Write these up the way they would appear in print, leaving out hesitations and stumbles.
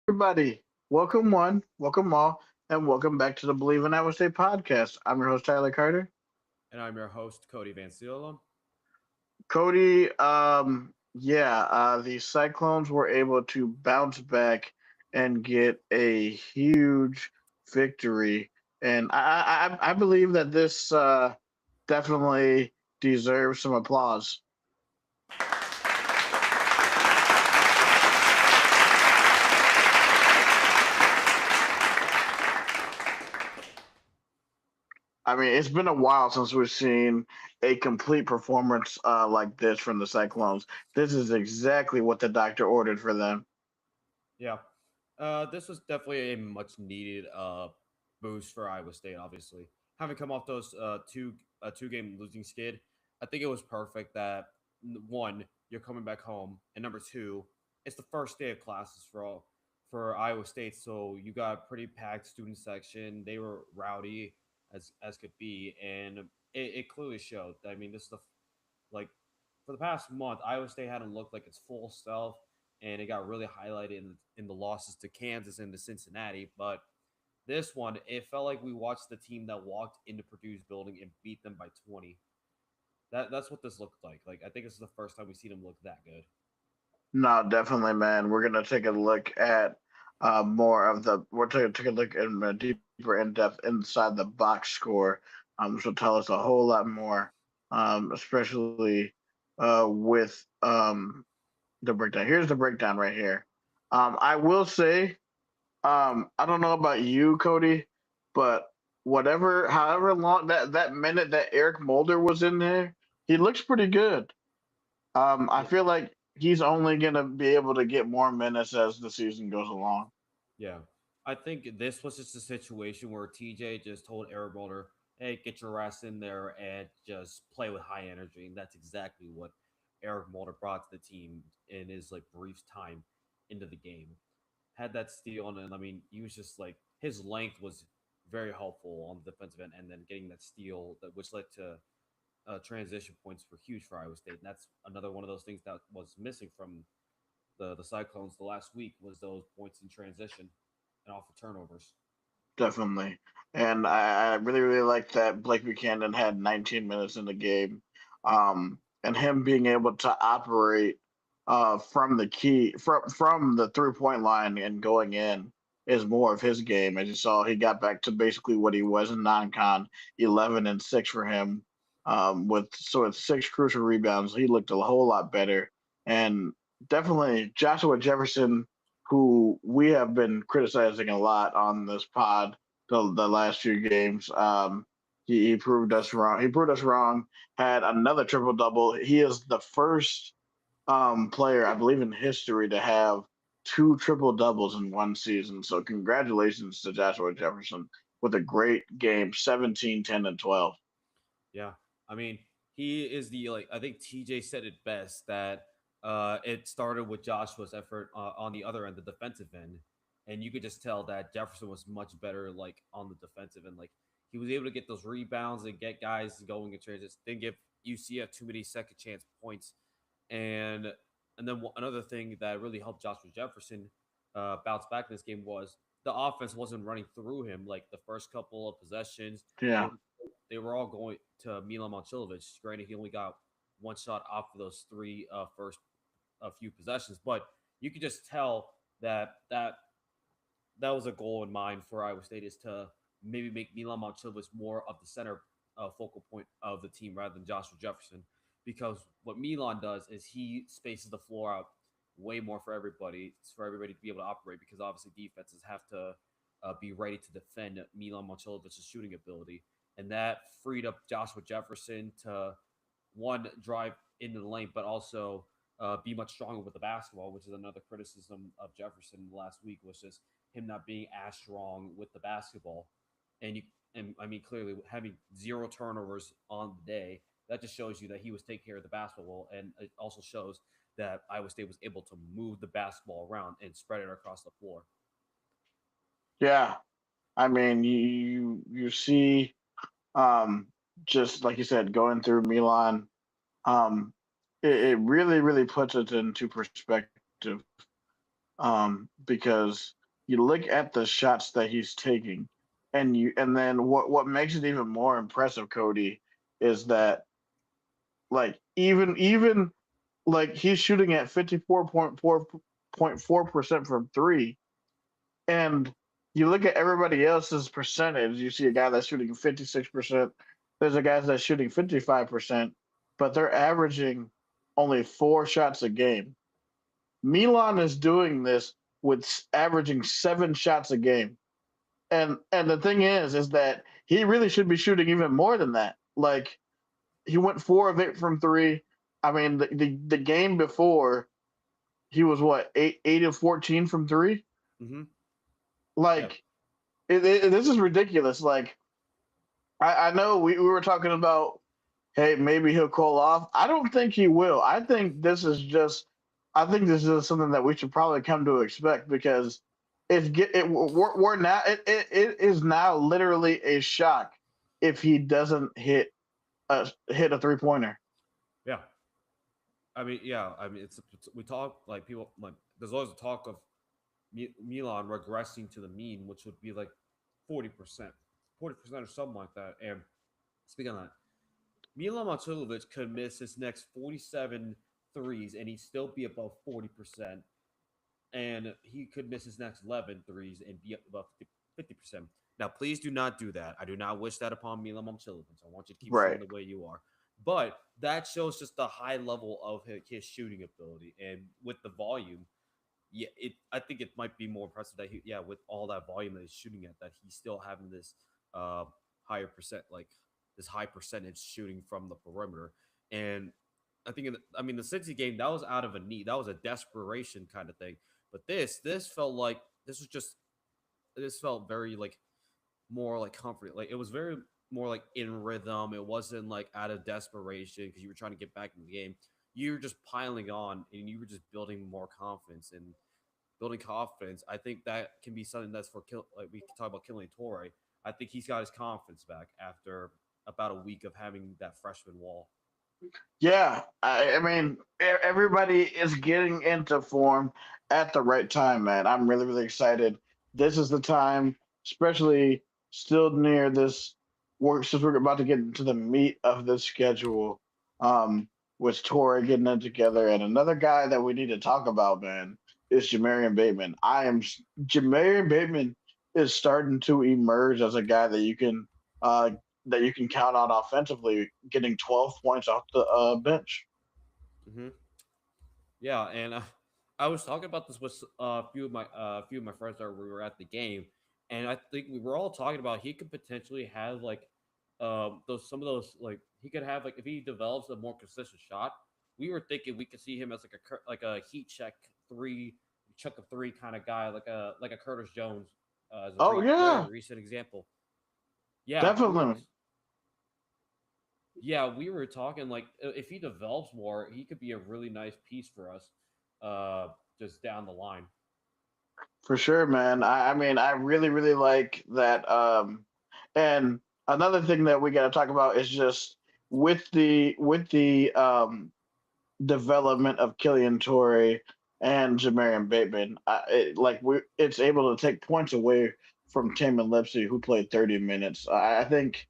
everybody. Welcome one, welcome all, and welcome back to the Believe in Iowa State podcast. I'm your host, Tyler Carter. And I'm your host, Cody Van Seelen. Cody, the Cyclones were able to bounce back and get a huge victory. And I believe that this definitely deserves some applause. I mean, it's been a while since we've seen a complete performance like this from the Cyclones. This is exactly what the doctor ordered for them. Yeah, this was definitely a much needed boost for Iowa State. Obviously, having come off those two game losing skid, I think it was perfect that one, you're coming back home, and number two, it's the first day of classes for Iowa State, so you got a pretty packed student section. They were rowdy as could be, and it clearly showed. I mean, this is the like for the past month, Iowa State hadn't looked like its full self, and it got really highlighted in the losses to Kansas and to Cincinnati. But this one, it felt like we watched the team that walked into Purdue's building and beat them by 20. That's what this looked like. Like I think this is the first time we've seen them look that good. No, definitely, man. We're gonna take a look at more of the. We're taking take a look in deeper in depth inside the box score, which will tell us a whole lot more, especially with the breakdown. Here's the breakdown right here. I will say, I don't know about you, Cody, but however long that minute that Eric Mulder was in there, he looks pretty good. I Yeah, feel like he's only gonna be able to get more minutes as the season goes along. yeah. I think this was just a situation where TJ just told Eric Mulder, "Hey, get your ass in there and just play with high energy," and that's exactly what Eric Mulder brought to the team in his brief time into the game. Had that steal, and I mean, he was just like his length was very helpful on the defensive end, and then getting that steal that which led to transition points were huge for Iowa State. And that's another one of those things that was missing from the Cyclones the last week was those points in transition and off of turnovers. Definitely, and I really like that Blake Buchanan had 19 minutes in the game, and him being able to operate from the key from the 3 point line and going in is more of his game. As you saw, he got back to basically what he was in non-con, 11 and 6 for him, with 6 crucial rebounds. He looked a whole lot better, and definitely Joshua Jefferson, who we have been criticizing a lot on this pod the last few games. He proved us wrong. He proved us wrong. Had another triple double. He is the first player, I believe, in history to have two triple doubles in one season. So congratulations to Joshua Jefferson with a great game, 17, 10, and 12. Yeah, I mean, he is the I think TJ said it best that it started with Joshua's effort on the other end, the defensive end, and you could just tell that Jefferson was much better on the defensive end. Like he was able to get those rebounds and get guys going in transition. Didn't give UCF too many second chance points, and another thing that really helped Joshua Jefferson bounce back in this game was the offense wasn't running through him like the first couple of possessions. They Yeah, they were all going to Milan Momcilovic. Granted, he only got one shot off of those three first few possessions, but you could just tell that was a goal in mind for Iowa State is to maybe make Milan Momcilovic more of the center focal point of the team rather than Joshua Jefferson. Because what Milan does is he spaces the floor out way more for everybody. It's for everybody to be able to operate because obviously defenses have to be ready to defend Milan Momcilovic's shooting ability, and that freed up Joshua Jefferson to one drive into the lane, but also be much stronger with the basketball, which is another criticism of Jefferson last week was just him not being as strong with the basketball. And you and I mean clearly having zero turnovers on the day, that just shows you that he was taking care of the basketball, and it also shows that Iowa State was able to move the basketball around and spread it across the floor. yeah. I mean, you see, um, just like you said, going through Milan, um, it really puts it into perspective. because you look at the shots that he's taking, and then what makes it even more impressive, Cody, is that like even like he's shooting at 54.4% from three, and you look at everybody else's percentage, you see a guy that's shooting 56%. There's a guy that's shooting 55%, but they're averaging only 4 shots a game. Milan is doing this with averaging 7 shots a game. And the thing is that he really should be shooting even more than that. Like he went 4 of 8 from three. I mean, the game before he was what, 8 of 14 from three. Mm-hmm. Yeah. Like this is ridiculous. Like I know we were talking about, hey, maybe he'll call off. I don't think he will. I think this is something that we should probably come to expect because we're now it is now literally a shock if he doesn't hit a 3 pointer. Yeah. I mean, yeah. I mean, we talk like people like there's always a talk of Milan regressing to the mean, which would be like 40%, 40% or something like that. And speaking of that, Milan Martilovic could miss his next 47 threes and he'd still be above 40%. And he could miss his next 11 threes and be up above 50%. Now, please do not do that. I do not wish that upon Milan Martilovic. I want you to keep shooting Right. the way you are. But that shows just the high level of his shooting ability. And with the volume, yeah, I think it might be more impressive that with all that volume that he's shooting at, that he's still having this uh higher percent, like this high percentage shooting from the perimeter. And I think, I mean, the Cincy game, that was out of a need, that was a desperation kind of thing. But this felt like this felt very like more like comfort. Like it was very more like in rhythm. It wasn't like out of desperation because you were trying to get back in the game. You were just piling on and you were just building more confidence and building confidence. I think that can be something that's like we can talk about killing Torre. I think he's got his confidence back after about a week of having that freshman wall. Yeah, I mean, everybody is getting into form at the right time, man. I'm really, really excited. This is the time, especially still near this work, since we're about to get into the meat of this schedule, with Torrey getting it together. And another guy that we need to talk about, man, is Jamarian Bateman. Jamarian Bateman is starting to emerge as a guy uh, that you can count on offensively, getting 12 points off the bench. Mm-hmm. Yeah, and I was talking about this with a few of my friends that we were at the game, and I think we were all talking about he could potentially have like those some of those like he could have like if he develops a more consistent shot. We were thinking we could see him as like like a heat check three chuck of three kind of guy, like a Curtis Jones as a Oh very yeah, recent example. Yeah, definitely we were talking like if he develops more, he could be a really nice piece for us, just down the line. for sure, man. I mean, I really, really like that. And another thing that we got to talk about is just with the development of Killian Torrey and Jamarian Bateman. It's able to take points away from Taman Lipsey, who played 30 minutes. I think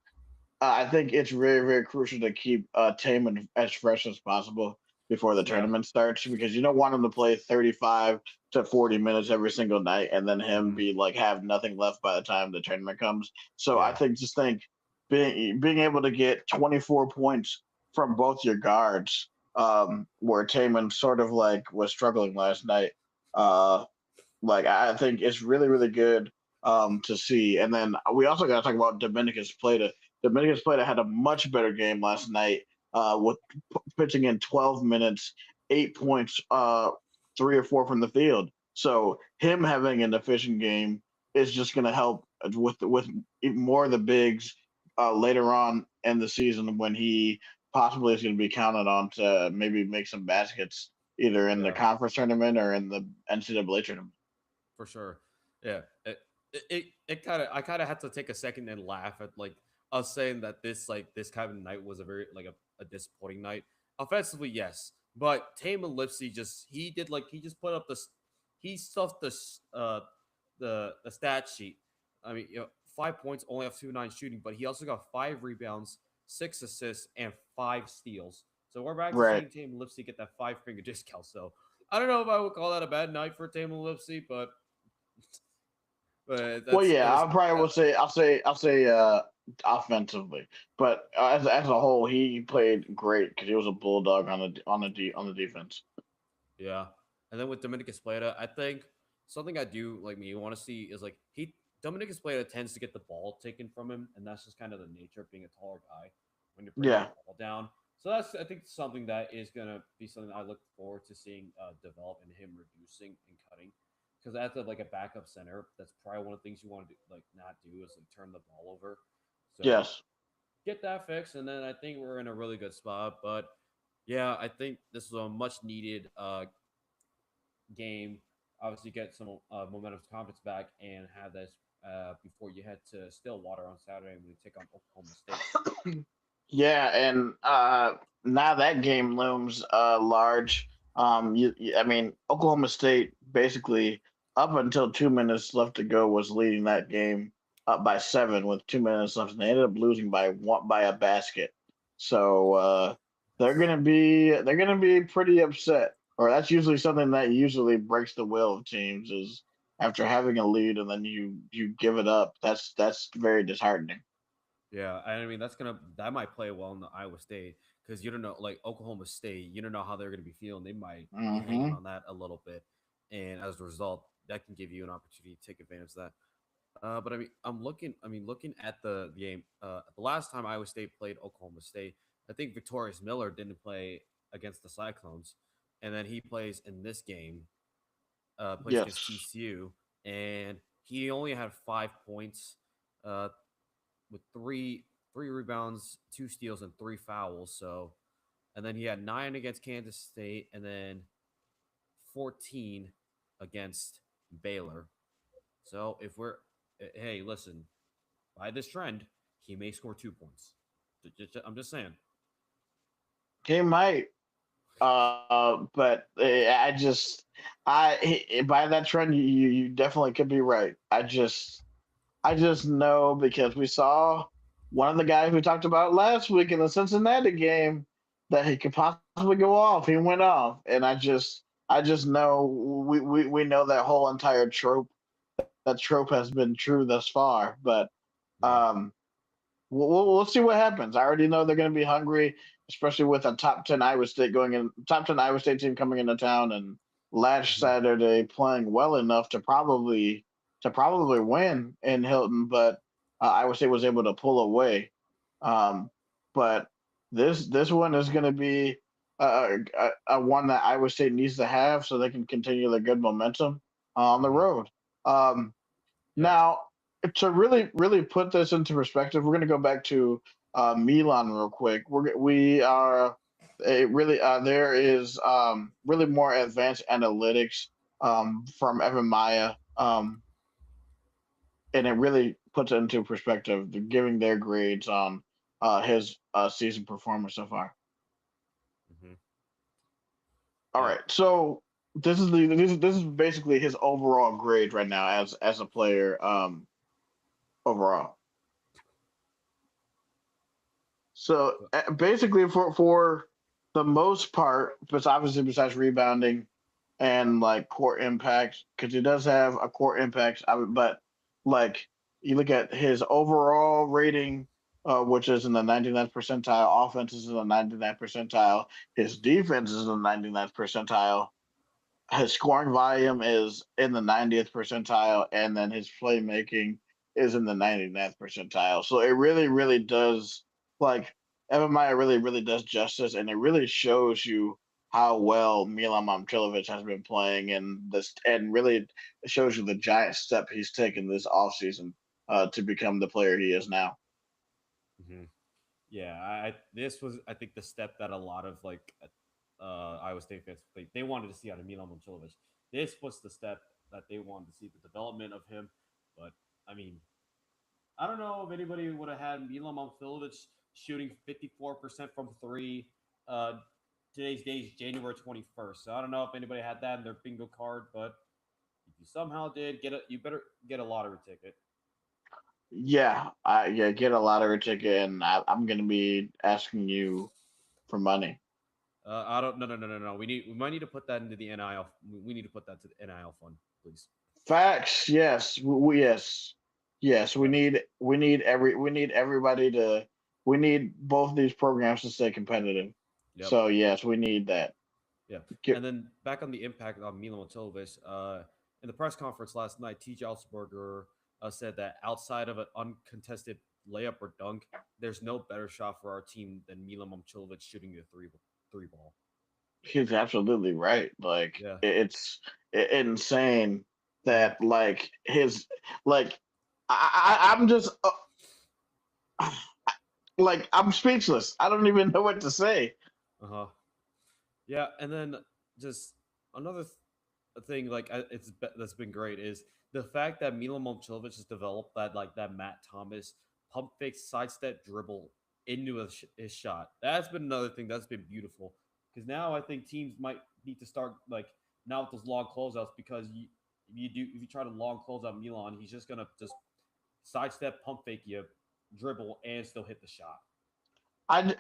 it's very, very crucial to keep Taman as fresh as possible before the Yeah. tournament starts because you don't want him to play 35 to 40 minutes every single night and then him Hmm. be like have nothing left by the time the tournament comes. So I Yeah. think being able to get 24 points from both your guards, where Taman sort of like was struggling last night, uh, like I think it's really, really good to see. And then we also got to talk about Dominicus Plata. Dominicus Plata had a much better game last night, with pitching in 12 minutes, 8 points, 3 or 4 from the field. So him having an efficient game is just going to help with more of the bigs later on in the season when he possibly is going to be counted on to maybe make some baskets either in the Yeah. conference tournament or in the NCAA tournament. For sure. Yeah. It kind of I kind of had to take a second and laugh at like us saying that this kind of night was a very like a disappointing night. Offensively, yes, but Taman Lipsey just he did like he just put up this. he stuffed the stat sheet. I mean, 5 points, only have 2-9 shooting, but he also got 5 rebounds, 6 assists, and 5 steals. So we're back to Right. seeing Tatum Lipsy get that 5 finger discount. So I don't know if I would call that a bad night for Tatum Lipsy, but Well, it yeah, was I probably will say I'll say offensively, but as a whole, he played great because he was a bulldog on the defense. yeah. And then with Dominicus Plata, I think something I do like me want to see is like he Dominicus Plata tends to get the ball taken from him, and that's just kind of the nature of being a taller guy when you're bringing the Yeah. ball down. So that's I think something that is gonna be something I look forward to seeing develop and him reducing and cutting. Because as like a backup center, that's probably one of the things you want to do, like not do is like turn the ball over. So Yes. get that fixed, and then I think we're in a really good spot. But yeah, I think this is a much needed game. Obviously, get some momentum confidence back and have this before you head to Stillwater on Saturday when you take on Oklahoma State. Yeah, and now that game looms large. I mean, Oklahoma State basically up until 2 minutes left to go was leading that game up by seven with 2 minutes left, and they ended up losing by one by a basket. So they're gonna be pretty upset, or that's usually something that usually breaks the will of teams is after having a lead and then you give it up. That's very disheartening. Yeah, I mean that might play well in the Iowa State because you don't know like Oklahoma State, you don't know how they're going to be feeling. They might be hanging Hmm. on that a little bit, and as a result, that can give you an opportunity to take advantage of that. But I mean, looking at the game. The last time Iowa State played Oklahoma State, I think Victorious Miller didn't play against the Cyclones, and then he plays in this game, plays against Yes. TCU, and he only had 5 points, uh, with three rebounds, 2 steals, and 3 fouls. So, and then he had 9 against Kansas State, and then 14 against Baylor. So if we're hey, listen, by this trend, he may score 2 points. I'm just saying. He might, but by that trend, you definitely could be right. I just know because we saw one of the guys we talked about last week in the Cincinnati game that he could possibly go off. He went off, and I just know we know that whole entire trope. That trope has been true thus far, but Yeah. um, we'll see what happens. I already know they're going to be hungry, especially with a top 10 Iowa State team coming into town and last Hmm. Saturday playing well enough to probably win in Hilton, but Iowa State was able to pull away. Um, but this one is going to be a one that Iowa State needs to have so they can continue their good momentum on the Hmm. road. Um, Yeah. Now, to really put this into perspective, we're going to go back to Milan real quick. We are really there is really more advanced analytics from Evan Maya, and it really puts it into perspective, giving their grades on his season performance so far. Hmm. All Yeah. right, so this is basically his overall grade right now as a player overall. So basically, for the most part, but obviously besides rebounding and like court impact, because he does have a court impact. But like you look at his overall rating, which is in the 99th percentile, offense is in the 99th percentile, his defense is in the 99th percentile, his scoring volume is in the 90th percentile, and then his playmaking is in the 99th percentile. So it really does like Evan Meyer really does justice, and it really shows you how well Milan Momcilovic has been playing, and really shows you the giant step he's taken this offseason to become the player he is now. Hmm. Yeah. This was I think the step that a lot of Iowa State fans they wanted to see out of Milan Momcilovic. This was the step that they wanted to see the development of him. But I mean, I don't know if anybody would have had Milan Momcilovic shooting 54% from three. Uh, today's date is January 21st. So I don't know if anybody had that in their bingo card, but If you somehow did you better get a lottery ticket. Yeah, get a lottery ticket, and I'm gonna be asking you for money. I don't. No, no, no, no, no. We might need to put that into the NIL. We need to put that to the NIL fund, please. Facts. Yes. Yes. Yes. Yep. We need everybody to. We need both these programs to stay competitive. Yep. So yes, we need that. Yeah. Get, And then back on the impact of Milan Matovic, in the press conference last night, T.J. Alsberger said that outside of an uncontested layup or dunk, there's no better shot for our team than Milan Momcilovic shooting the three ball. he's absolutely right. Like Yeah. it's insane Uh-huh. that like his like I'm just like I'm speechless. I don't even know what to say. Uh-huh. Yeah, and then just another thing like that's been great is the fact that Milan Momcilovic has developed that Matt Thomas pump fake sidestep dribble into his shot. That's been another thing that's been beautiful because now I think teams might need to start like now with those long closeouts because if you try to long close out Milan, he's just gonna just sidestep pump fake you, dribble and still hit the shot. I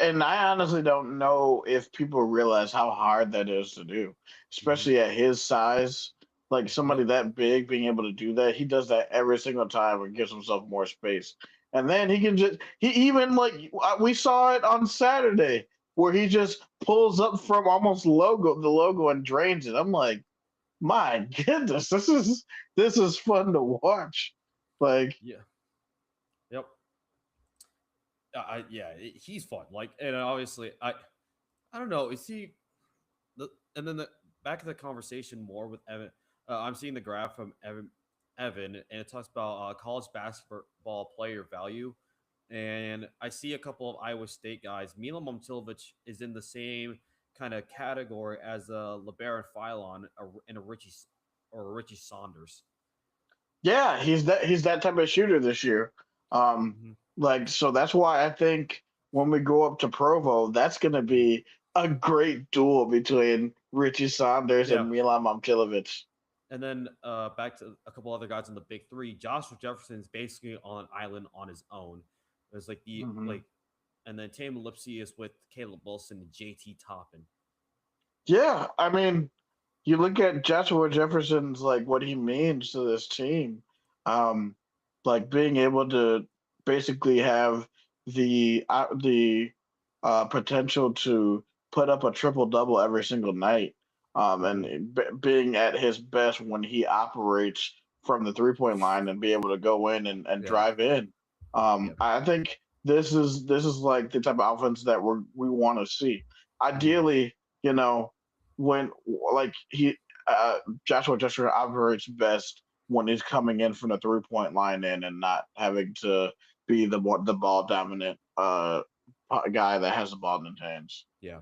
honestly don't know if people realize how hard that is to do, Mm-hmm. especially at his size. Like somebody Yep. that big being able to do that, he does that every single time and gives himself more space. And then he can just he even like we saw it on Saturday where he just pulls up from almost the logo and drains it. I'm like, my goodness, this is fun to watch. Like Yeah. Yep. He's fun. Like, and obviously, I don't know. Is he the and then the back of the conversation more with Evan? I'm seeing the graph from Evan, and it talks about college basketball player value, and I see a couple of Iowa State guys. Milan Momcilovic is in the same kind of category as LeBaron Philon and a Richie Saunders. yeah, he's that type of shooter this year. Um, Mm-hmm. like so that's why I think when we go up to Provo, that's going to be a great duel between Richie Saunders Yeah. and Milan Momcilovic. And then back to a couple other guys in the big three. Joshua Jefferson's basically on an island on his own. There's Hmm. and then Tatum Lipsy is with Caleb Wilson and JT Toppin. Yeah, I mean, you look at Joshua Jefferson's like what he means to this team, um, like being able to basically have the potential to put up a triple double every single night, Mm-hmm. and being at his best when he operates from the 3 point line and be able to go in and Yeah. drive in. Yep. I think this is like the type of offense that we want to see. Mm-hmm. Ideally, you know when like Joshua Jefferson operates best when he's coming in from the 3 point line in and not having to be the ball dominant guy that has the ball in his hands. Yeah.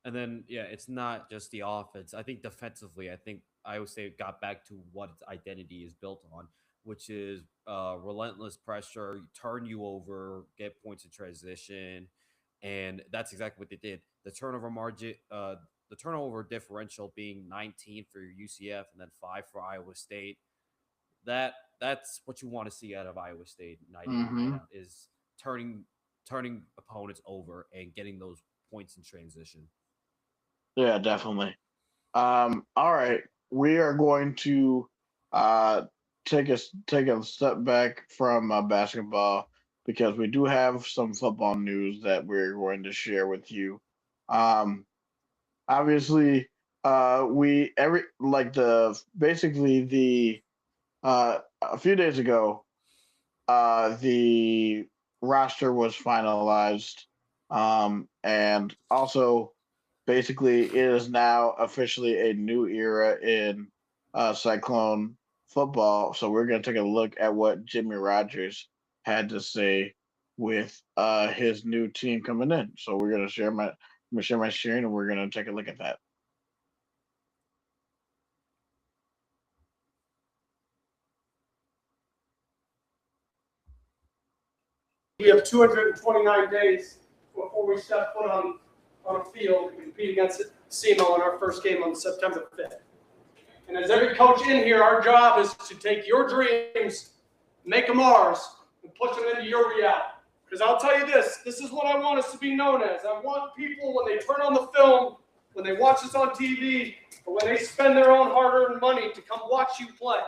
And then it's not just the offense. I think defensively, I think Iowa State got back to what its identity is built on, which is relentless pressure, turn you over, get points in transition, and that's exactly what they did. The turnover differential being 19 for UCF and then 5 for Iowa State. That's what you want to see out of Iowa State night in and night Hmm. out is turning opponents over and getting those points in transition. Yeah, definitely. All right, we are going to uh, take a step back from basketball because we do have some football news that we're going to share with you. Um, Obviously, we every like the basically the a few days ago, the roster was finalized, and also basically it is now officially a new era in Cyclone football. So we're going to take a look at what Jimmy Rogers had to say with his new team coming in. So I'm gonna share my screen and we're going to take a look at that. We have 229 days before we step foot on a field and compete against SEMO in our first game on September 5th. And as every coach in here, our job is to take your dreams, make them ours, and push them into your reality. Because I'll tell you this is what I want us to be known as. I want people, when they turn on the film, when they watch us on TV, or when they spend their own hard-earned money to come watch you play,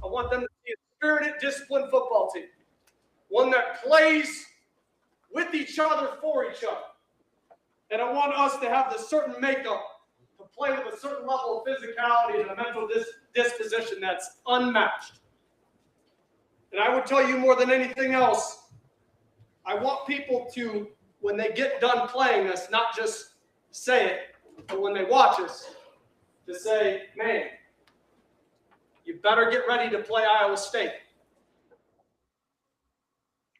I want them to see a spirited, disciplined football team. One that plays with each other for each other. And I want us to have the certain makeup to play with a certain level of physicality and a mental disposition that's unmatched. And I would tell you more than anything else, I want people to, when they get done playing this, not just say it, but when they watch us, to say, man, you better get ready to play Iowa State.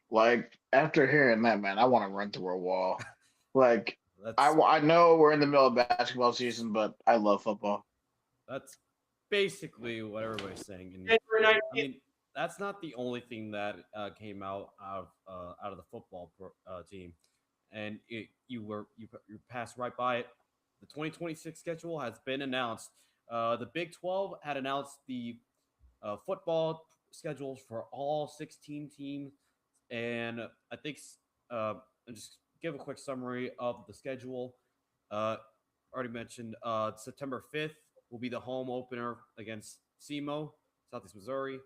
Like, after hearing that, man, I want to run through a wall. Like, That's I know we're in the middle of basketball season, but I love football. that's basically what everybody's saying. And January I 19th. mean, that's not the only thing that came out of the football team, and you passed right by it. The 2026 schedule has been announced. The Big 12 had announced the football schedules for all 16 teams, and I think I'll just give a quick summary of the schedule. Already mentioned September 5th will be the home opener against SEMO, Southeast Missouri.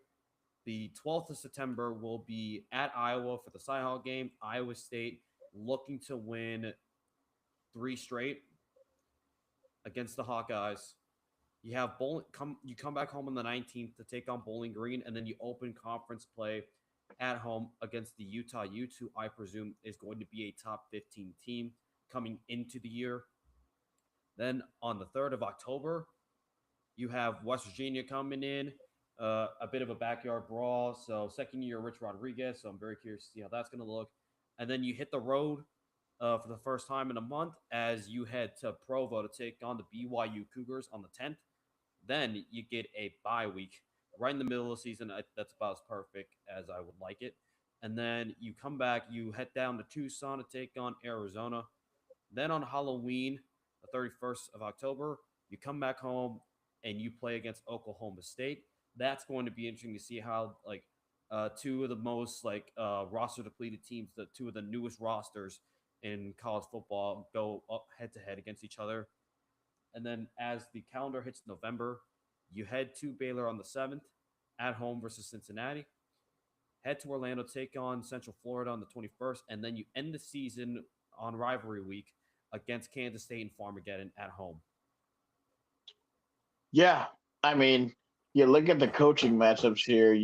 The 12th of September will be at Iowa for the Cyhawk game. Iowa State looking to win 3 straight against the Hawkeyes. You have you come back home on the 19th to take on Bowling Green, and then you open conference play at home against the Utah Utes, who I presume is going to be a top 15 team coming into the year. Then on the 3rd of October, you have West Virginia coming in, a bit of a backyard brawl. So second year, Rich Rodriguez. So I'm very curious to see how that's going to look. And then you hit the road for the first time in a month as you head to Provo to take on the BYU Cougars on the 10th. Then you get a bye week right in the middle of the season. That's about as perfect as I would like it. And then you come back, you head down to Tucson to take on Arizona. Then on Halloween, the 31st of October, you come back home and you play against Oklahoma State. That's going to be interesting to see how two of the most roster depleted teams, the two of the newest rosters in college football, go up head to head against each other. And then as the calendar hits November, you head to Baylor on the 7th at home versus Cincinnati. Head to Orlando, take on Central Florida on the 21st, and then you end the season on rivalry week against Kansas State and Farmageddon at home. Yeah, I mean, you look at the coaching matchups here.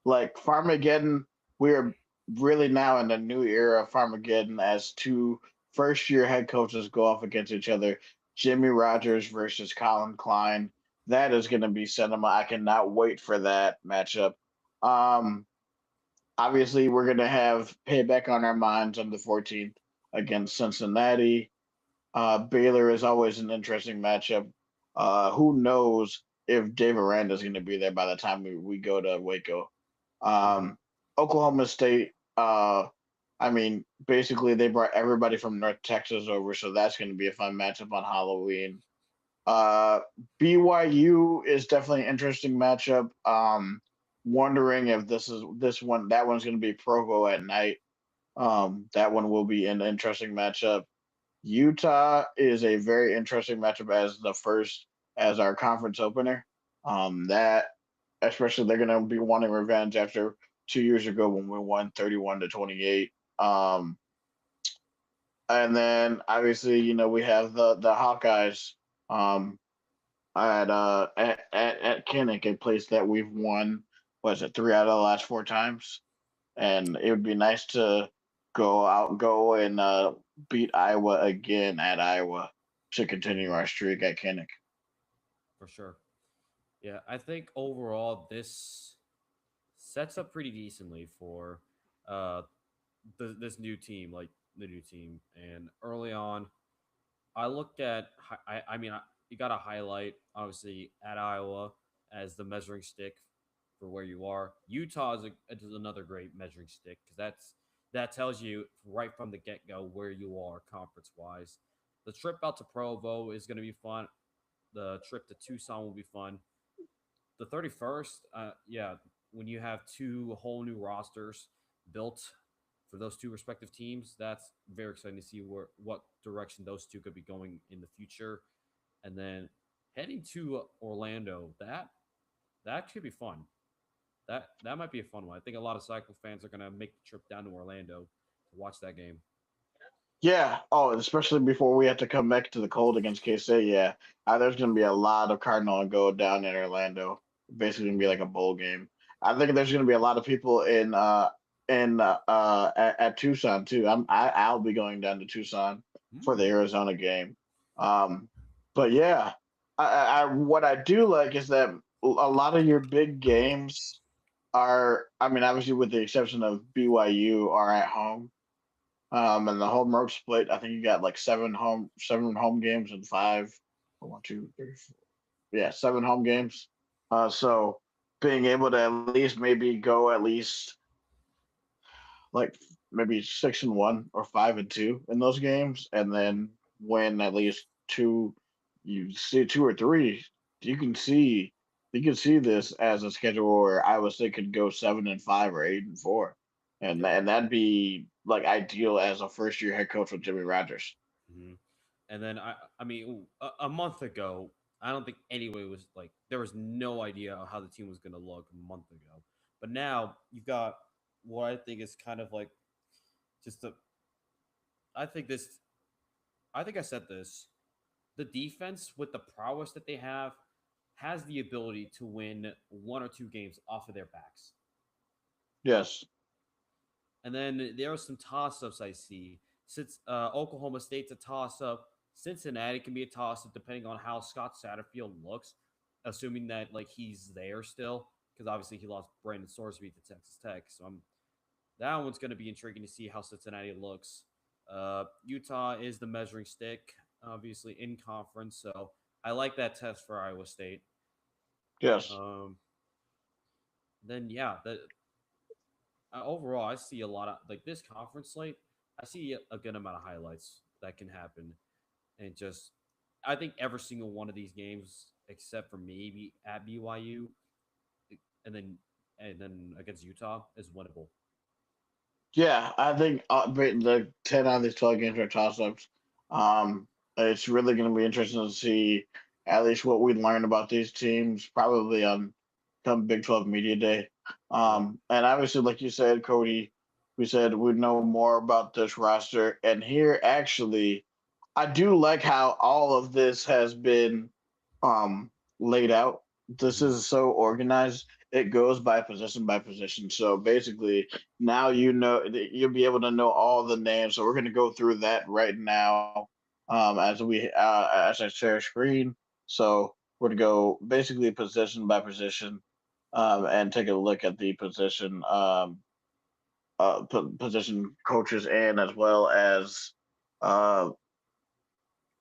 Like Farmageddon, we're really now in a new era of Farmageddon as 2 first-year head coaches go off against each other. Jimmy Rogers versus Colin Klein. That is going to be cinema. I cannot wait for that matchup. Um, Obviously, we're going to have payback on our minds on the 14th against Cincinnati. Baylor is always an interesting matchup. Who knows if Dave Aranda is going to be there by the time we go to Waco. Oklahoma State, I mean, basically they brought everybody from North Texas over, so that's going to be a fun matchup on Halloween. BYU is definitely an interesting matchup. Wondering if that one's going to be Provo at night. That one will be an interesting matchup. Utah is a very interesting matchup as our conference opener. That especially they're gonna be wanting revenge after 2 years ago when we won 31-28. And then obviously, we have the Hawkeyes at Kinnick, a place that we've won, was it 3 out of the last 4 times? And it would be nice to go and beat Iowa again at Iowa to continue our streak at Kinnick. For sure. Yeah, I think overall this sets up pretty decently for uh this new team, like the new team. And early on, I looked at I mean you got to highlight obviously at Iowa as the measuring stick for where you are. Utah is another great measuring stick because that tells you right from the get go where you are conference wise. The trip out to Provo is going to be fun. The trip to Tucson will be fun. the 31st, yeah, when you have two whole new rosters built for those two respective teams, that's very exciting to see what direction those two could be going in the future. And then heading to Orlando, that could be fun. That might be a fun one. I think a lot of cycle fans are gonna make the trip down to Orlando to watch that game. Yeah. Oh, especially before we have to come back to the cold against K-State. Yeah. There's going to be a lot of Cardinal and Go down in Orlando. Basically, going to be like a bowl game. I think there's going to be a lot of people at Tucson too. I'll be going down to Tucson for the Mm. Arizona game. Um, but yeah, what I do like is that a lot of your big games are. I mean, obviously, with the exception of BYU, are at home. And the home road split, I think you got like seven home games and five, one, two, three, four. Yeah, seven home games. So being able to at least maybe go at least like maybe 6-1 or 5-2 in those games, and then win at least two. You see two or three. You can see you can see this as a schedule where Iowa State could go 7-5 or 8-4, and Yeah. and that'd be like ideal as a first year head coach with Jimmy Rogers. Hmm. And then I mean, a month ago, I don't think anybody was like there was no idea how the team was going to look a month ago. But now you've got what I think is kind of like just a. I think this. I think I said this. The defense with the prowess that they have has the ability to win one or two games off of their backs. Yes, And then there are some toss ups I see. Since Oklahoma State's a toss up, Cincinnati can be a toss up depending on how Scott Satterfield looks, assuming that like he's there still, because obviously he lost Brandon Sorsby to Texas Tech. So that one's going to be intriguing to see how Cincinnati looks. Utah is the measuring stick, obviously in conference, so I like that test for Iowa State. yes. Um, then yeah, overall, I see a lot of like this conference slate. I see a good amount of highlights that can happen, and just I think every single one of these games, except for maybe at BYU, and then against Utah, is winnable. Yeah, I think the 10 out of these 12 games are toss ups. It's really going to be interesting to see at least what we learn about these teams, probably on come Big 12 Media Day. Yeah. And obviously, like you said, Cody, we said we'd know more about this roster. And here, actually, I do like how all of this has been um, laid out. This Mhm. is so organized. It goes by position by position. So basically, now you know you'll be able to know all the names. So we're going to go through that right now as I share screen. So we're going to go basically position by position and take a look at the position coaches and as well as uh,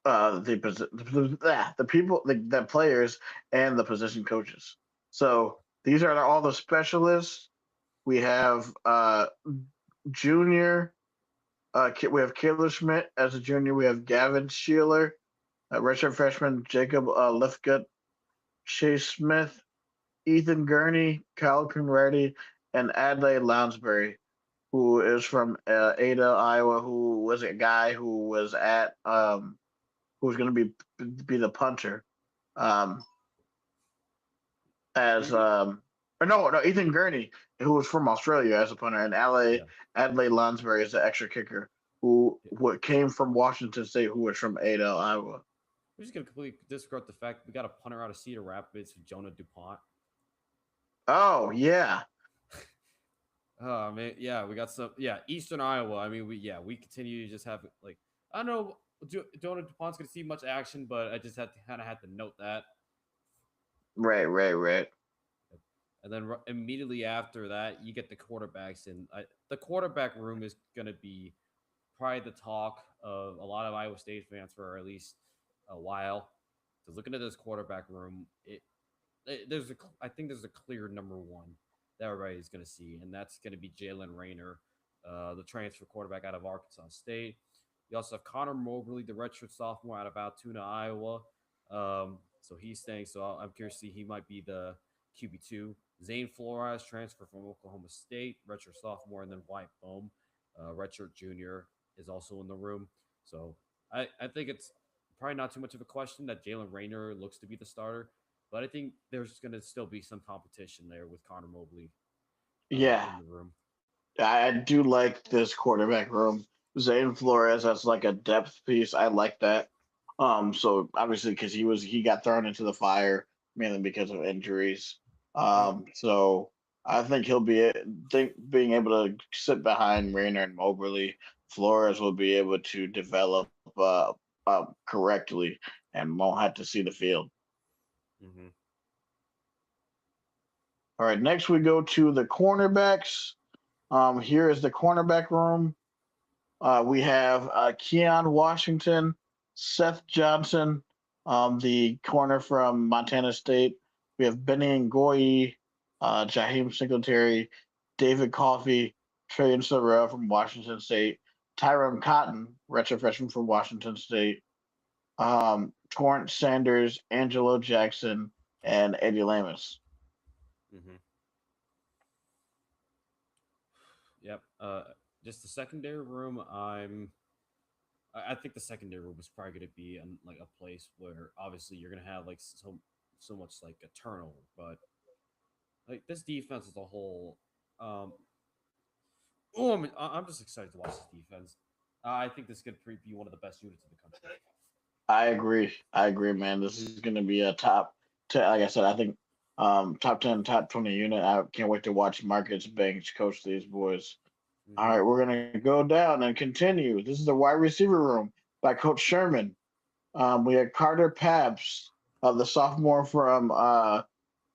the people the players and the position coaches. So these are all the specialists. We have junior. We have Caleb Schmidt as a junior. We have Gavin Sheeler, redshirt freshman Jacob Lifgut, Chase Smith, Ethan Gurney, Kyle Conradi, and Adlai Lounsbury, who is from Ada, Iowa, who was a guy who was at who was going to be the punter, um, as Gurney? or no Ethan Gurney, who was from Australia as a punter, and Yeah. Adlai Lonsbury is the extra kicker who Yeah. what came from Washington State, who was from Ada, Iowa. We're just gonna completely disregard the fact we got a punter out of Cedar Rapids, Jonah Dupont. Oh yeah, Oh man, yeah, we got some. Yeah, Eastern Iowa. I mean, we continue to just have like I don't know. Jonah Dupont's gonna see much action, but I just had to note that. right. And then immediately after that, you get the quarterbacks, and the quarterback room is gonna be probably the talk of a lot of Iowa State fans for at least a while. Because looking at this quarterback room, I think there's a clear number one that everybody's going to see, and that's going to be Jalen Rayner, the transfer quarterback out of Arkansas State. You also have Connor Mobley, the redshirt sophomore out of Altoona, Iowa. So he's staying. So I'm curious to see he might be the QB2. Zane Flores, transfer from Oklahoma State, redshirt sophomore, and then Wyatt Bohm, redshirt junior, is also in the room. So I think it's probably not too much of a question that Jalen Rayner looks to be the starter, but I think there's going to still be some competition there with Connor Mobley Yeah, in the room. I do like this quarterback room. Zane Flores as like a depth piece. I like that. So obviously because he got thrown into the fire mainly because of injuries. So I think he'll be being able to sit behind Rayner and Mobley. Flores will be able to develop correctly and won't have to see the field. Mm-hmm. All right, next we go to the cornerbacks. Here is the cornerback room. We have Keon Washington, Seth Johnson, the corner from Montana State. We have Benny Ngoyi, Jaheim Singletary, David Coffey, Trajan Sorrell from Washington State, Tyrone Cotton, redshirt freshman from Washington State, Torrance Sanders, Angelo Jackson, and Eddie Lamas. Mm-hmm. Yep. Just the secondary room. I think the secondary room is probably going to be like a place where obviously you're going to have like so much like a turnover, but like this defense as a whole. I'm just excited to watch this defense. I think this could be one of the best units in the country. I agree. I agree, man. This is going to be a top 10. Like I said, I think top 10, top 20 unit. I can't wait to watch Marcus Banks coach these boys. Mm-hmm. All right, we're going to go down and continue. This is the wide receiver room by Coach Sherman. We had Carter Pabst, the sophomore from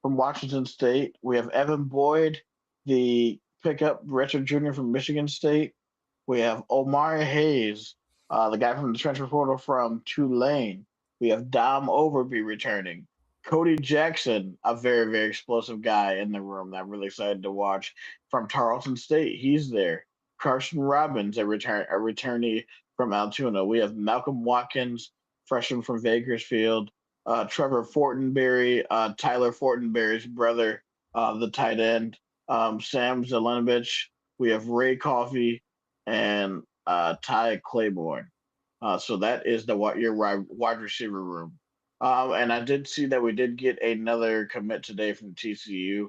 Washington State. We have Evan Boyd, the pickup redshirt junior from Michigan State. We have Omari Hayes, the guy from the transfer portal from Tulane. We have Dom Overby returning. Cody Jackson, a very, very explosive guy in the room that I'm really excited to watch from Tarleton State. He's there. Carson Robbins, a returnee from Altoona. We have Malcolm Watkins, freshman from Bakersfield. Trevor Fortenberry, Tyler Fortenberry's brother, the tight end. Sam Zelenovich. We have Ray Coffey and Ty Claiborne. So that is your wide receiver room. And I did see that we did get another commit today from TCU.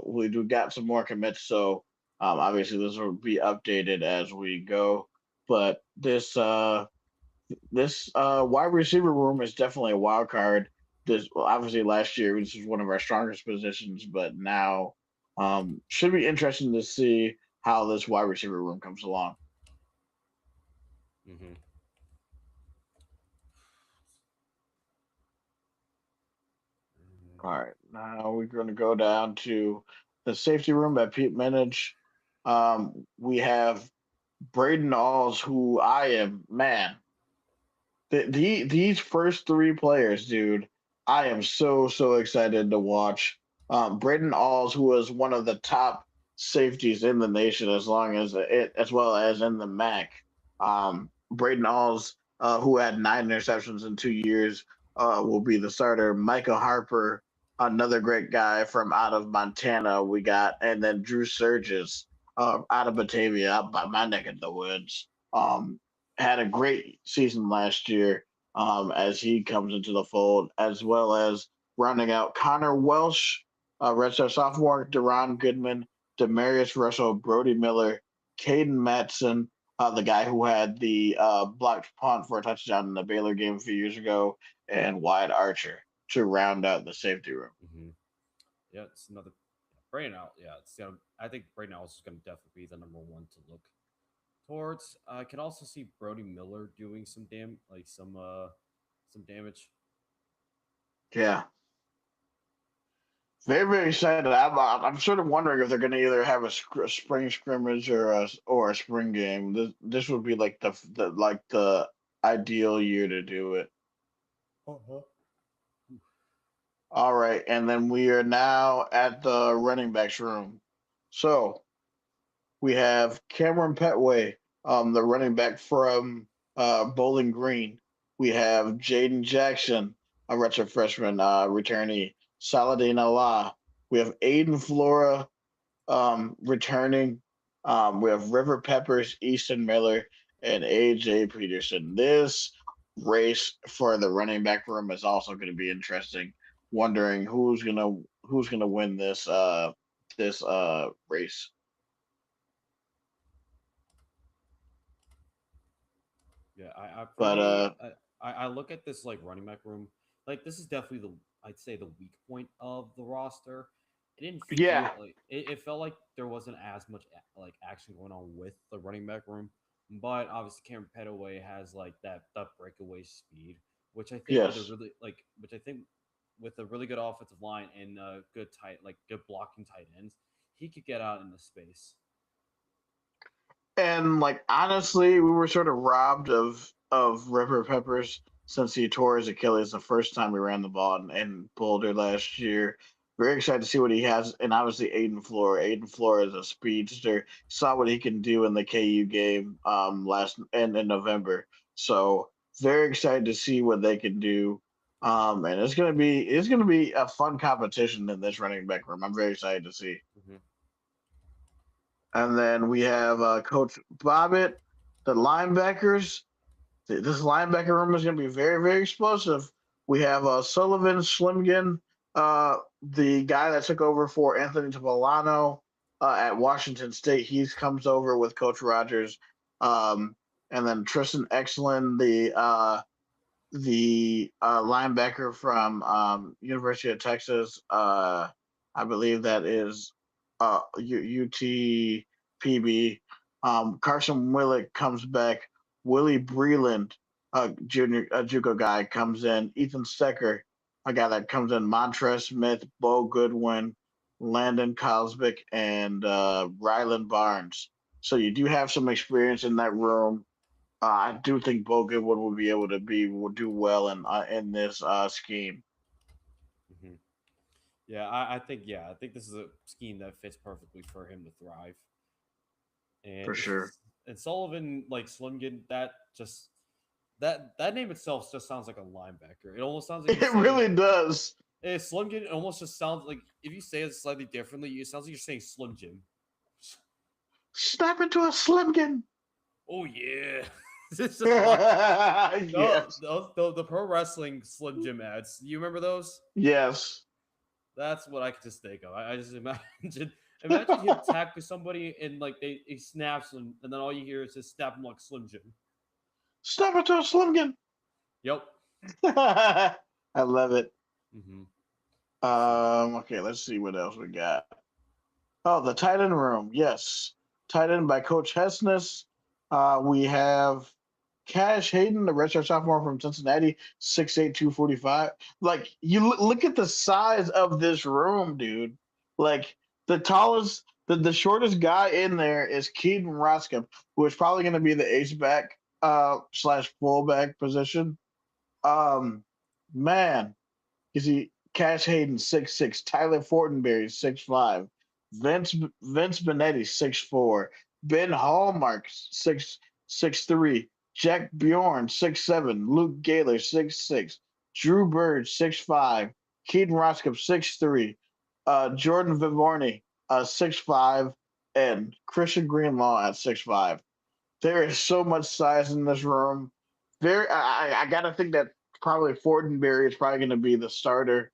We do got some more commits, so obviously this will be updated as we go. But this wide receiver room is definitely a wild card. Obviously last year this was one of our strongest positions, but now should be interesting to see how this wide receiver room comes along. Mm-hmm. All right, now we're going to go down to the safety room by Pete Minich. We have Braden Alls, who I am, man. These first three players, dude, I am so excited to watch. Braden Alls, who was one of the top safeties in the nation, as well as in the MAC. Braden Alls, who had 9 interceptions in 2 years, will be the starter. Micah Harper, another great guy from out of Montana, we got, and then Drew Surges, out of Batavia, out by my neck of the woods. Had a great season last year as he comes into the fold, as well as rounding out Connor Welsh, redshirt sophomore, Deron Goodman, Demarius Russell, Brody Miller, Caden Matson, the guy who had the blocked punt for a touchdown in the Baylor game a few years ago, and Wyatt Archer to round out the safety room. Mm-hmm. Yeah, it's another Braden out. Yeah, I think Braden Alls is going to definitely be the number one to look towards. I can also see Brody Miller doing some damage. Yeah. Very, very excited. I'm sort of wondering if they're going to either have a spring scrimmage or a spring game. This would be like the ideal year to do it. Uh-huh. All right, and then we are now at the running backs room. So we have Cameron Petway, the running back from Bowling Green. We have Jaden Jackson, a redshirt freshman returnee. Saladin Allah. We have Aiden Flora returning. We have River Peppers, Easton Miller, and AJ Peterson. This race for the running back room is also going to be interesting. Wondering who's gonna win this race. Yeah, for But me, I look at this like running back room. Like this is definitely the I'd say the weak point of the roster. It didn't yeah, feel like it felt like there wasn't as much like action going on with the running back room. But obviously, Cameron Petaway has like that breakaway speed, which I think with a yes. really like which I think with a really good offensive line and good good blocking tight ends, he could get out into space. And like honestly, we were sort of robbed of River Peppers since he tore his Achilles the first time we ran the ball in Boulder last year. Very excited to see what he has, and obviously Aiden Flora. Aiden Flora is a speedster. Saw what he can do in the KU game last in November. So very excited to see what they can do. And it's gonna be a fun competition in this running back room. I'm very excited to see. Mm-hmm. And then we have Coach Bobbitt, the linebackers. This linebacker room is going to be very, very explosive. We have Sullivan Slimgen, the guy that took over for Anthony Topolino at Washington State. He comes over with Coach Rogers. Um, and then Tristan Exlin, the linebacker from University of Texas. I believe that is UTPB. Carson Willick comes back. Willie Breland, junior JUCO guy, comes in. Ethan Stecker, a guy that comes in. Montrez Smith, Bo Goodwin, Landon Cosbick, and Rylan Barnes. So you do have some experience in that room. I do think Bo Goodwin will be able to will do well in this scheme Mm-hmm. I think this is a scheme that fits perfectly for him to thrive. And for sure. and Sullivan like Slimgen, that name itself just sounds like a linebacker. It almost sounds like you're It saying really does. Slimgen. It almost just sounds like if you say it slightly differently, it sounds like you're saying Slim Jim. Snap into a Slimkin. Oh yeah, it's just like Yes. the pro wrestling Slim Jim ads. You remember those? Yes. That's what I could just think of. I just imagine him tackling somebody and like he snaps and then all you hear is just snap him like Slim Jim. Snap into a Slimkin. Yep. I love it. Mm-hmm. Okay, let's see what else we got. Oh, the tight end room. Yes. Tight end by Coach Hessness. We have Cash Hayden, the redshirt sophomore from Cincinnati, 6'8", 245. Like, look at the size of this room, dude. Like, the shortest guy in there is Keaton Roscoe, who is probably going to be the ace back slash fullback position. Um, man, you see Cash Hayden 6'6", Tyler Fortenberry 6'5", Vince Benetti 6'4", Ben Hallmark 6'3", Jack Bjorn 6'7", Luke Gaylor 6'6", Drew Bird 6'5", Keaton Roscoe 6'3", Jordan Vivorni 6'5", and Christian Greenlaw at 6'5". There is so much size in this room. I gotta think that probably Fortenberry is probably going to be the starter.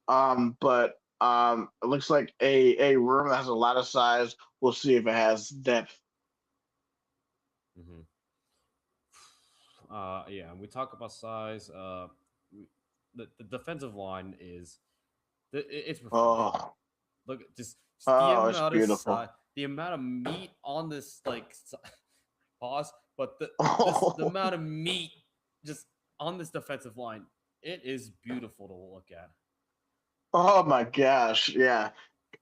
But it looks like a room that has a lot of size. We'll see if it has depth. Mm-hmm. Yeah, and we talk about size. The defensive line it's refreshing. Oh, Look, just the oh, it's amount of beautiful. size, the amount of meat on this pause, but the Oh, amount of meat just on this defensive line, it is beautiful to look at. oh my gosh, yeah.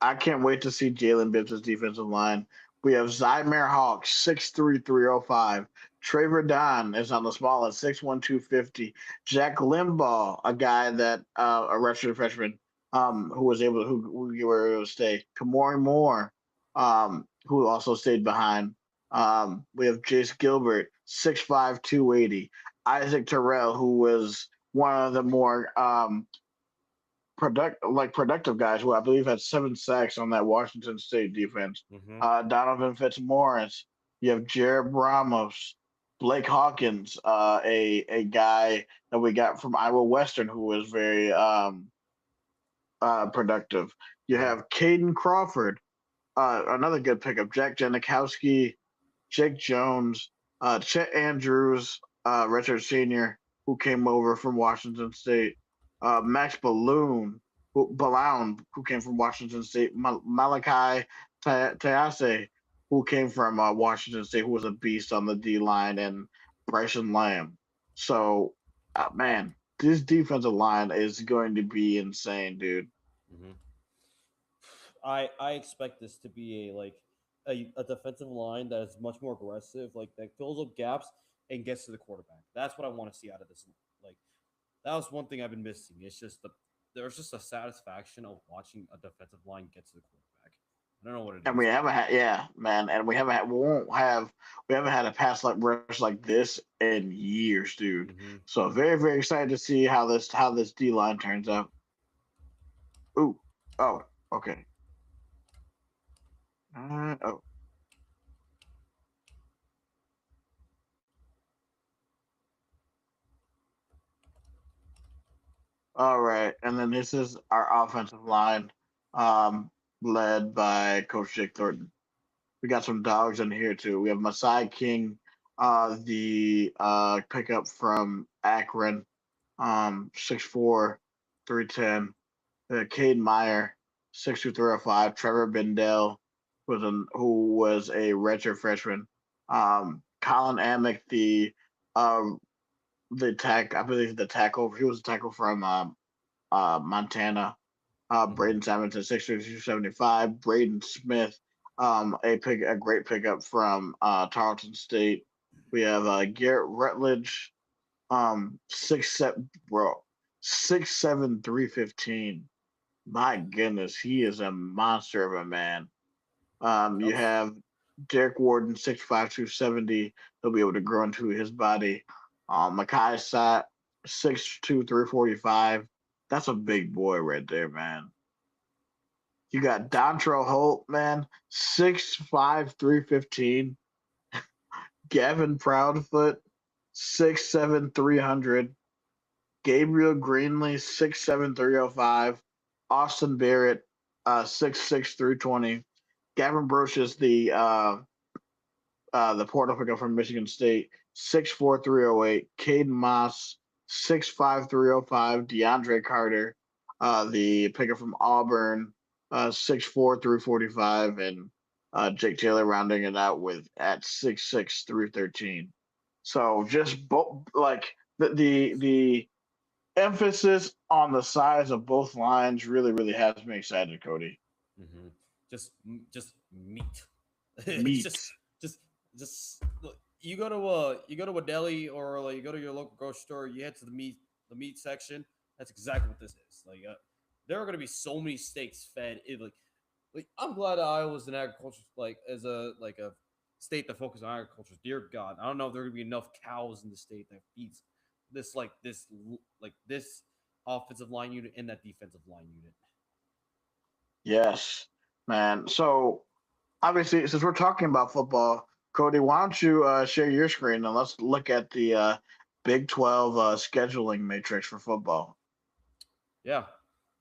I can't wait to see Jalen Bibbs' defensive line. We have Zymir Hawk, 6'3", 305. Traver Don is on the small at 6'1", 250. Jack Limbaugh, a guy that a redshirt freshman, who you were able to stay. Kamori Moore, who also stayed behind. We have Jace Gilbert, 6'5", 280. Isaac Terrell, who was one of the more productive guys who I believe had 7 sacks on that Washington State defense. Mm-hmm. Donovan Fitzmaurice. You have Jared Ramos, Blake Hawkins, a guy that we got from Iowa Western who was very productive. You Mm-hmm. have Caden Crawford, another good pickup. Jack Janikowski, Jake Jones, Chet Andrews, Richard Sr., who came over from Washington State, Max Baloun, who came from Washington State, Malachi Tayase, who came from Washington State, who was a beast on the D line, and Bryson Lamb. So, man, this defensive line is going to be insane, dude. Mm-hmm. I expect this to be a defensive line that is much more aggressive, like that fills up gaps and gets to the quarterback. That's what I want to see out of this. Like that was one thing I've been missing. It's just there's just a satisfaction of watching a defensive line get to the quarterback. I don't know what it And is. we haven't had, yeah, man, and we haven't had a pass like rush like this in years, dude. Mm-hmm. So very, very excited to see how this D line turns out. Ooh, oh, okay. Oh, all right. And then this is our offensive line, um, led by Coach Jake Thornton. We got some dogs in here too. We have Masai King, the pickup from Akron, 6'4", 310. Cade Meyer, 6'2", 305. Trevor Bendel, who was a redshirt freshman. Colin Amick, I believe the tackle. He was a tackle from Montana. Mm-hmm. Braden Simonson, 6'2", 275. Braden Smith, a great pickup from Tarleton State. We have Garrett Rutledge, 6'7", bro, 6'7", 315. My goodness, he is a monster of a man. You Yep. have Derek Warden, 6'5", 270. He'll be able to grow into his body. Makai Sat, 6'2", 345. That's a big boy right there, man. You got Dontrell Holt, man, 6'5", 315. Gavin Proudfoot, 6'7", 300. Gabriel Greenlee, 6'7", 305. Austin Barrett, 6'6", 320. Gavin Brocious, the portal pickup from Michigan State, 6'4", 308. Caden Moss, 6'5", 305. DeAndre Carter, the pickup from Auburn, 6'4", 345. And Jake Taylor rounding it out with at 6'6", 313. So just like the emphasis on the size of both lines really, really has me excited, Cody. Mm-hmm. Just meat. It's Meat. just look, you go to a deli or like you go to your local grocery store. You head to the meat section. That's exactly what this is. Like there are going to be so many steaks fed. Like I'm glad Iowa's an agriculture as a state that focuses on agriculture. Dear God, I don't know if there are going to be enough cows in the state that feeds this offensive line unit and that defensive line unit. Yes, man. So obviously, since we're talking about football, Cody, why don't you share your screen and let's look at the Big 12 scheduling matrix for football. Yeah.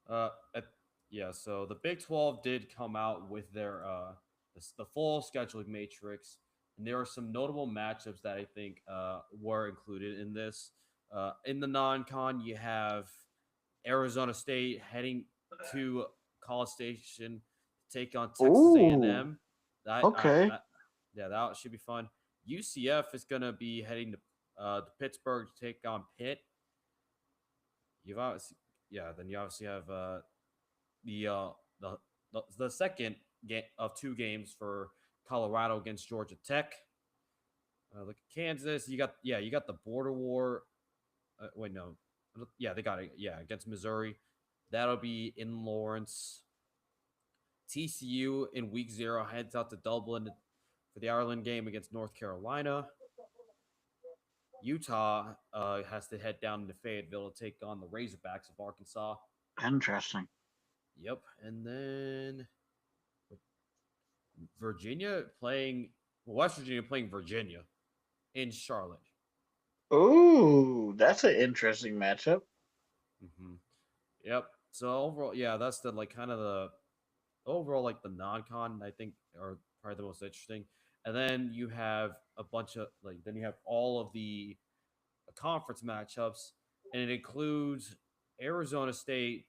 Uh, at, yeah. So the Big 12 did come out with the full scheduling matrix, and there are some notable matchups that I think were included in this. In the non-con, you have Arizona State heading to College Station to take on Texas Ooh, A&M. That, okay. that yeah, that should be fun. UCF is gonna be heading to Pittsburgh to take on Pitt. You've obviously, yeah. Then you obviously have the uh, the, the second game of two games for Colorado against Georgia Tech. Look at Kansas. You got the border war. Wait, no, yeah, they got it. Yeah, against Missouri. That'll be in Lawrence. TCU in week 0 heads out to Dublin for the Ireland game against North Carolina. Utah has to head down to Fayetteville to take on the Razorbacks of Arkansas. Interesting. Yep. And then West Virginia playing Virginia in Charlotte. Ooh, that's an interesting matchup. Mm-hmm. Yep. So overall, yeah, that's the like kind of the overall like the non-con I think are probably the most interesting. And then you have a bunch of like then you have all of the conference matchups, and it includes Arizona State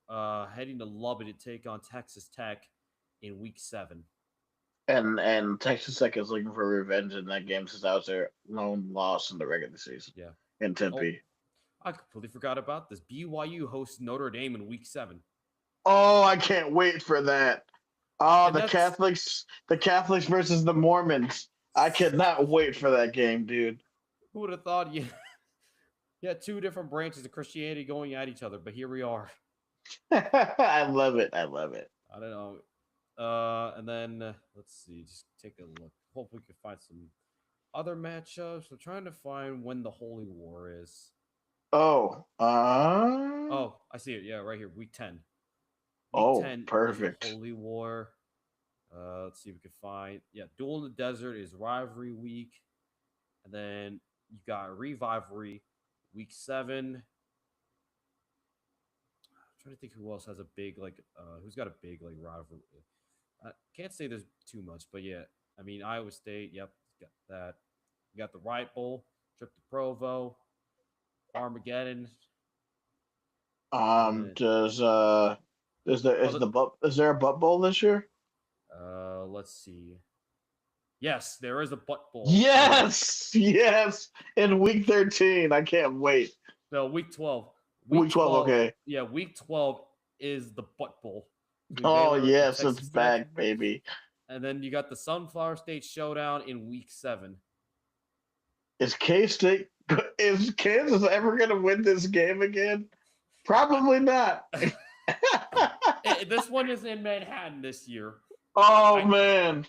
heading to Lubbock to take on Texas Tech in Week 7. And Texas Tech is looking for revenge in that game since that was their lone loss in the regular season Yeah. in Oh, Tempe. I completely forgot about this. BYU hosts Notre Dame in Week 7. Oh, I can't wait for that. Oh, And the Catholics versus the Mormons. I cannot wait for that game, dude. who would have thought you had two different branches of Christianity going at each other, but here we are. I love it. I love it. I don't know. And then let's see, just take a look. Hopefully, we can find some other matchups. I'm trying to find when the Holy War is. Oh, Oh, I see it. Yeah, right here, Week 10. Week 10 perfect. is the Holy War. Let's see if we can find. Yeah, Duel in the Desert is Rivalry Week, and then you got Revivalry Week 7. I'm trying to think who else has a big who's got a big like rivalry. I can't say there's too much, but yeah, I mean Iowa State. Yep, got that. You got the Riot Bowl, trip to Provo, Armageddon. Does is there a butt bowl this year? Let's see. Yes, there is a butt bowl. Yes, yes. In week 13, I can't wait. No, week 12. Week 12, okay. Yeah, week 12 is the butt bowl. Oh yes, it's back, baby. And then you got the Sunflower State Showdown in week 7. Is K-State is Kansas ever gonna win this game again? Probably not. This one is in Manhattan this year. Oh man.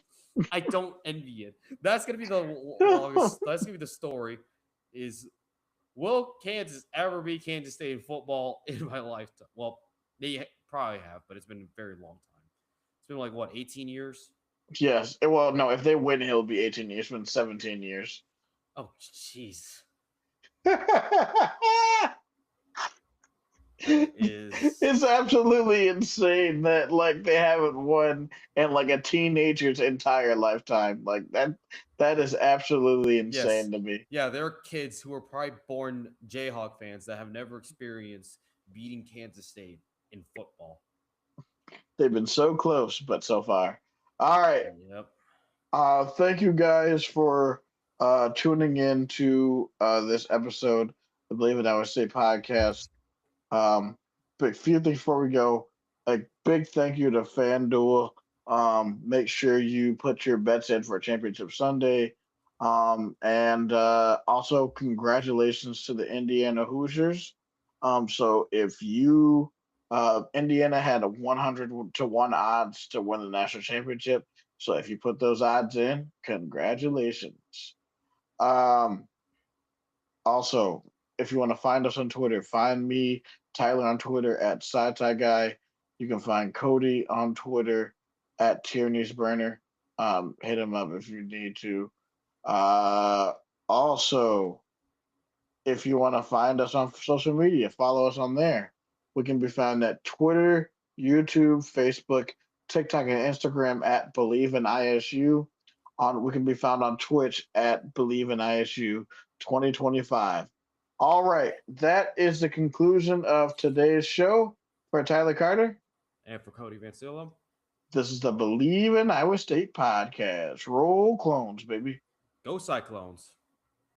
I don't envy it. That's gonna be the longest. That's gonna be the story. Is will Kansas ever be Kansas State in football in my lifetime? Well, they probably have, but it's been a very long time. It's been like what, 18 years? Yes. Well, no. If they win, it'll be 18 years. It's been 17 years. Oh, jeez. It's absolutely insane that like they haven't won in like a teenager's entire lifetime. Like that is absolutely insane to me. Yeah, there are kids who are probably born Jayhawk fans that have never experienced beating Kansas State in football. They've been so close, but so far. All right. Yep. Thank you guys for tuning in to this episode of Believe in Iowa State podcast. But a few things before we go. A big thank you to FanDuel. Make sure you put your bets in for Championship Sunday. And also congratulations to the Indiana Hoosiers. So if you Indiana had a 100-1 odds to win the national championship. So if you put those odds in, congratulations. Also, if you want to find us on Twitter, find me, Tyler, on Twitter at SciTiGuy. You can find Cody on Twitter at Tierney's Burner. Hit him up if you need to. Also, if you want to find us on social media, follow us on there. We can be found at Twitter, YouTube, Facebook, TikTok, and Instagram at Believe in ISU. We can be found on Twitch at Believe in ISU 2025. All right, that is the conclusion of today's show. For Tyler Carter and for Cody Vancillo, this is the Believe in Iowa State podcast. Roll Clones, baby. Go Cyclones.